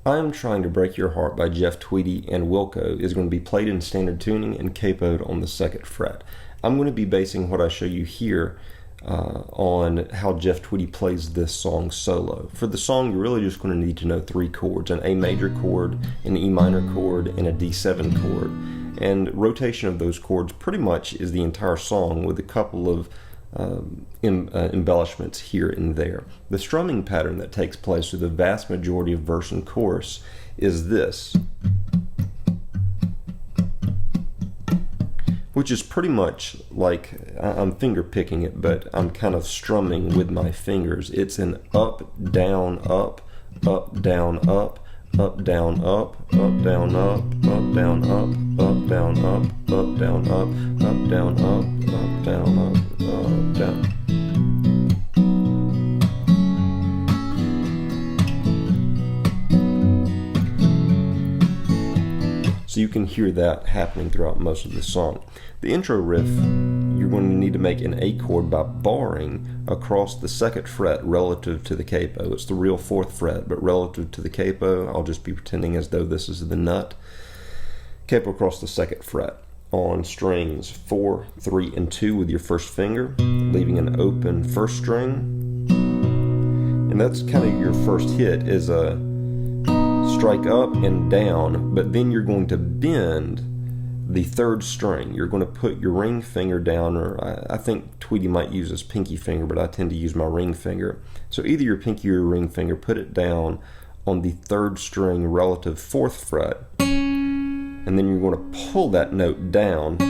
I'm Trying to Break Your Heart by Jeff Tweedy and Wilco is going to be played in standard tuning and capoed on the 2nd fret. I'm going to be basing what I show you here on how Jeff Tweedy plays this song solo. For the song, you're really just going to need to know 3 chords: an A major chord, an E minor chord, and a D7 chord. And rotation of those chords pretty much is the entire song, with a couple of embellishments here and there. The strumming pattern that takes place through the vast majority of verse and chorus is this, which is pretty much like, I'm finger picking it, but I'm kind of strumming with my fingers. It's an up, down, up, down, up, down, up, down, up, down, up, down, up, down, up, down, up, down, up, down. So you can hear that happening throughout most of the song. The intro riff, you're going to need to make an A chord by barring across the 2nd fret relative to the capo. It's the real 4th fret, but relative to the capo, I'll just be pretending as though this is the nut. Capo across the 2nd fret on strings 4, 3, and 2 with your first finger, leaving an open 1st string. And that's kind of your first hit, is a strike up and down, but then you're going to bend the 3rd string. You're going to put your ring finger down, or I think Tweedy might use his pinky finger, but I tend to use my ring finger. So either your pinky or your ring finger, put it down on the 3rd string relative 4th fret, and then you're going to pull that note down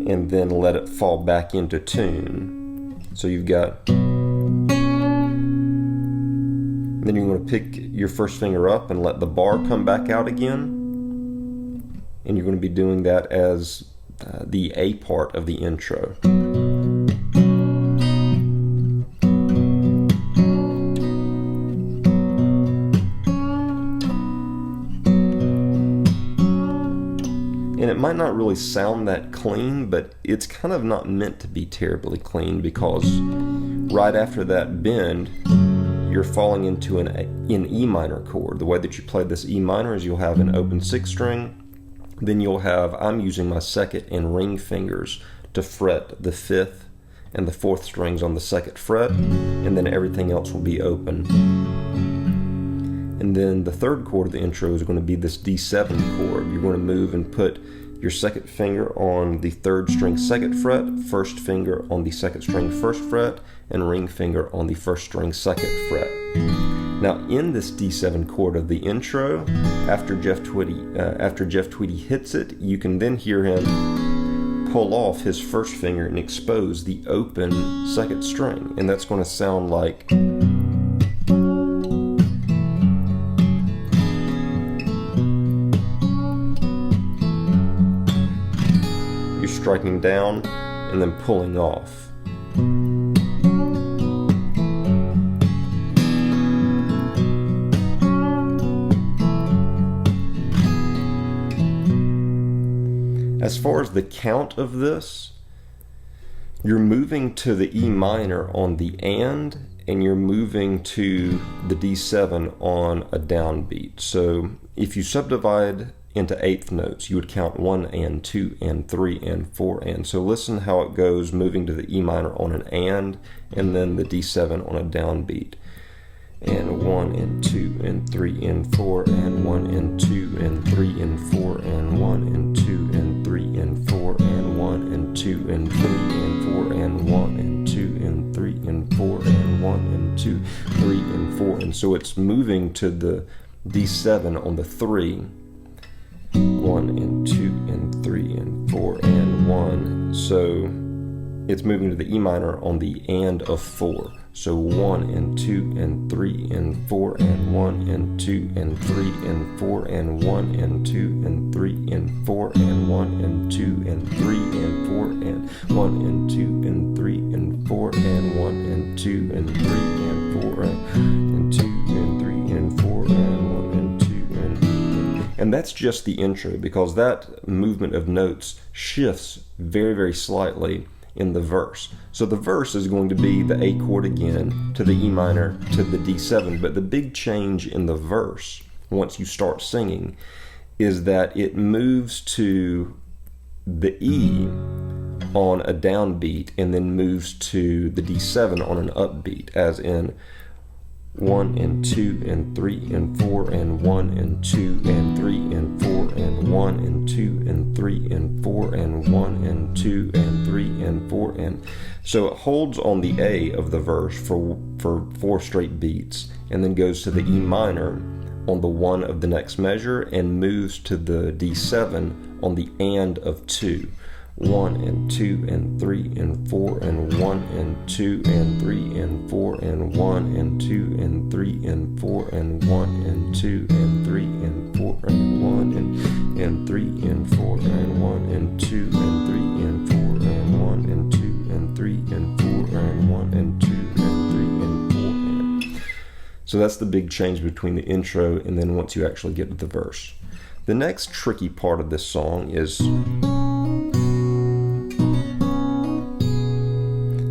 and then let it fall back into tune. So you've got, then you're going to pick your first finger up and let the bar come back out again. And you're going to be doing that as the A part of the intro. And it might not really sound that clean, but it's kind of not meant to be terribly clean, because right after that bend, you're falling into an E minor chord. The way that you play this E minor is you'll have an open 6th string, then you'll have, I'm using my 2nd and ring fingers to fret the 5th and the 4th strings on the 2nd fret, and then everything else will be open. And then the 3rd chord of the intro is going to be this D7 chord. You're going to move and put your 2nd finger on the 3rd string 2nd fret, 1st finger on the 2nd string 1st fret, and ring finger on the 1st string 2nd fret. Now in this D7 chord of the intro, after Jeff Tweedy hits it, you can then hear him pull off his 1st finger and expose the open 2nd string, and that's going to sound like, you're striking down and then pulling off. As far as the count of this, you're moving to the E minor on the and you're moving to the D7 on a downbeat. So if you subdivide into 8th notes, you would count 1 and 2 and 3 and 4 and. So listen how it goes, moving to the E minor on an and then the D7 on a downbeat. And 1 and 2 and 3 and 4 and 1 and 2 and 3 and 4 and 1 and 2 and 3 and 4 and 1 and 2 and 3 and 4 and 1 and 2 and 3 and 4 and 1 and 2, 3 and 4. And so it's moving to the D7 on the 3, 1 and 2 and 3 and 4 and 1. So it's moving to the E minor on the and of 4. So 1 and 2 and 3 and 4 and 1 and 2 and 3 and 4 and 1 and 2 and 3 and 4 and 1 and 2 and 3 and 4 and 1 and 2 and 3 and 4 and 1 and 2 and 3 and 4 and 2 and 3 and 4 and 1 and 2 and 3. And that's just the intro, because that movement of notes shifts very, very slightly in the verse. So the verse is going to be the A chord again, to the E minor, to the D7, but the big change in the verse, once you start singing, is that it moves to the E on a downbeat and then moves to the D7 on an upbeat, as in 1 and 2 and 3 and 4 and 1 and 2 and 3 and 4 and 1 and 2 and 3 and 4 and 1 and 2 and 3 and 4 and so it holds on the A of the verse for 4 straight beats and then goes to the E minor on the 1 of the next measure and moves to the D7 on the and of 2. 1 and 2 and 3 and 4 and 1 and 2 and 3 and 4 and 1 and 2 and 3 and 4 and 1 and 2 and 3 and 4 and 1 and 3 and 4 and 1 and 2 and 3 and 4 and 1 and 2 and 3 and 4 and 1 and 2 and 3 and 4 and. So that's the big change between the intro and then once you actually get to the verse. The next tricky part of this song is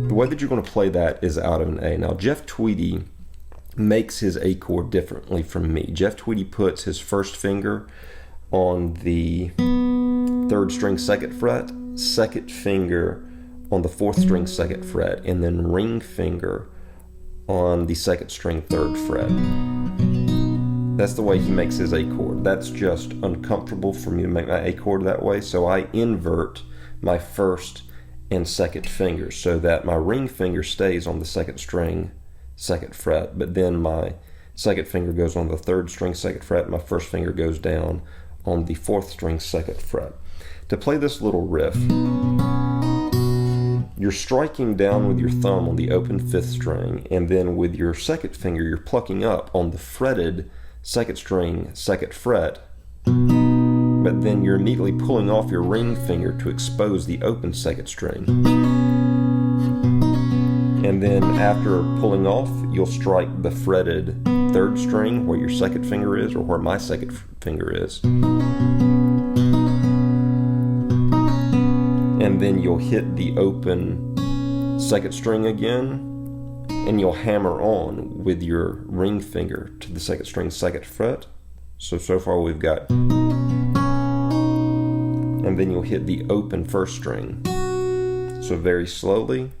the way that you're going to play that is out of an A. Now, Jeff Tweedy makes his A chord differently from me. Jeff Tweedy puts his first finger on the 3rd string 2nd fret, 2nd finger on the 4th string 2nd fret, and then ring finger on the 2nd string 3rd fret. That's the way he makes his A chord. That's just uncomfortable for me to make my A chord that way, so I invert my 1st and 2nd fingers so that my ring finger stays on the 2nd string 2nd fret, but then my 2nd finger goes on the 3rd string 2nd fret, my 1st finger goes down on the 4th string 2nd fret. To play this little riff, you're striking down with your thumb on the open 5th string, and then with your 2nd finger you're plucking up on the fretted 2nd string 2nd fret, but then you're immediately pulling off your ring finger to expose the open 2nd string. And then after pulling off, you'll strike the fretted 3rd string where your 2nd finger is, or where my 2nd finger is. And then you'll hit the open 2nd string again, and you'll hammer on with your ring finger to the 2nd string 2nd fret. So far we've got, and then you'll hit the open 1st string. So very slowly.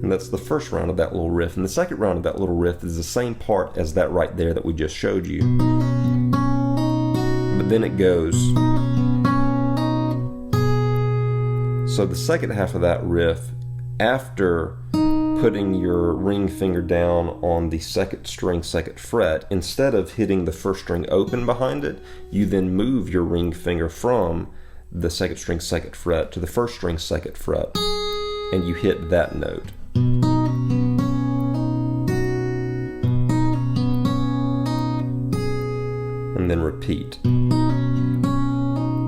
And that's the first round of that little riff. And the second round of that little riff is the same part as that right there that we just showed you. But then it goes. So the second half of that riff, after putting your ring finger down on the 2nd string 2nd fret, instead of hitting the 1st string open behind it, you then move your ring finger from the 2nd string 2nd fret to the 1st string 2nd fret, and you hit that note. And then repeat.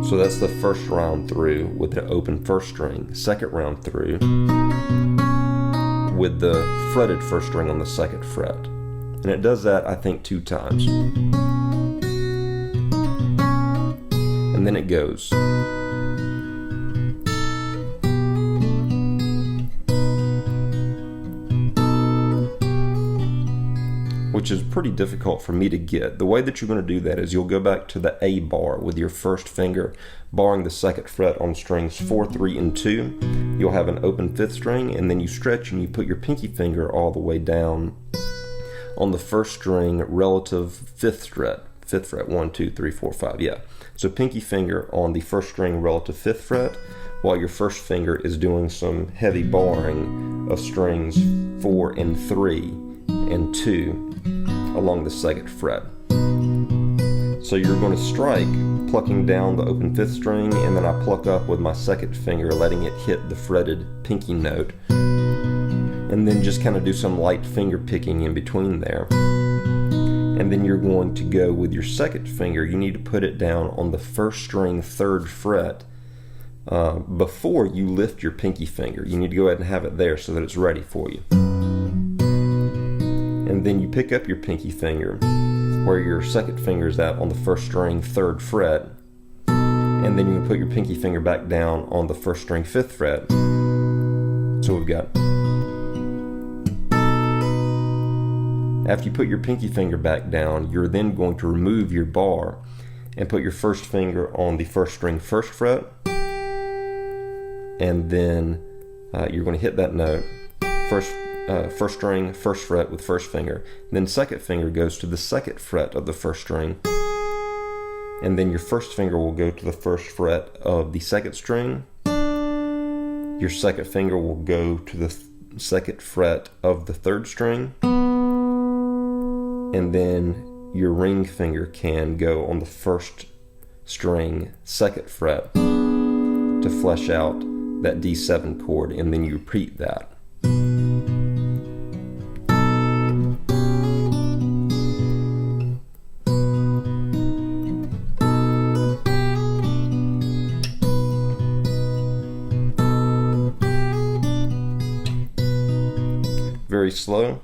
So that's the first round through with the open 1st string, second round through with the fretted 1st string on the 2nd fret. And it does that, I think, 2 times. And then it goes. Which is pretty difficult for me to get. The way that you're going to do that is you'll go back to the A bar with your 1st finger barring the 2nd fret on strings 4, 3, and 2. You'll have an open 5th string, and then you stretch and you put your pinky finger all the way down on the 1st string relative 5th fret. 5th fret, 1, 2, 3, 4, 5, yeah. So pinky finger on the 1st string relative 5th fret, while your 1st finger is doing some heavy barring of strings 4 and 3 and 2 along the 2nd fret. So you're going to strike, plucking down the open 5th string, and then I pluck up with my 2nd finger, letting it hit the fretted pinky note, and then just kind of do some light finger picking in between there. And then you're going to go with your 2nd finger, you need to put it down on the 1st string 3rd fret before you lift your pinky finger. You need to go ahead and have it there so that it's ready for you. And then you pick up your pinky finger where your second finger is at on the first string, 3rd fret, and then you can put your pinky finger back down on the first string, 5th fret. So we've got, after you put your pinky finger back down, you're then going to remove your bar and put your first finger on the first string, 1st fret, and then you're going to hit that note, first string, 1st fret with 1st finger. Then 2nd finger goes to the 2nd fret of the 1st string, and then your 1st finger will go to the 1st fret of the 2nd string. Your 2nd finger will go to the 2nd fret of the 3rd string, and then your ring finger can go on the 1st string, 2nd fret, to flesh out that D7 chord, and then you repeat that. Very slow.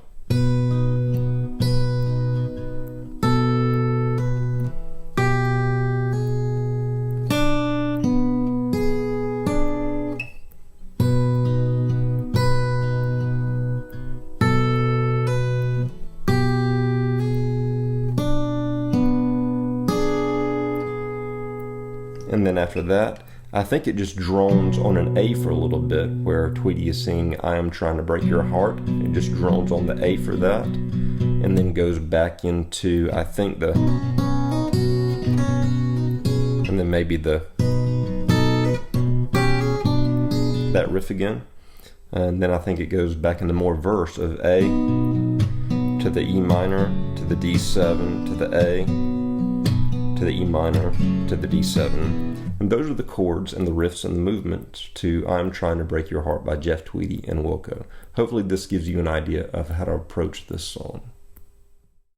And then after that, I think it just drones on an A for a little bit, where Tweedy is singing "I Am Trying to Break Your Heart." It just drones on the A for that, and then goes back into, I think, the, and then maybe the, that riff again. And then I think it goes back into more verse of A to the E minor, to the D7, to the A, to the E minor, to the D7. And those are the chords and the riffs and the movements to "I'm Trying to Break Your Heart" by Jeff Tweedy and Wilco. Hopefully this gives you an idea of how to approach this song.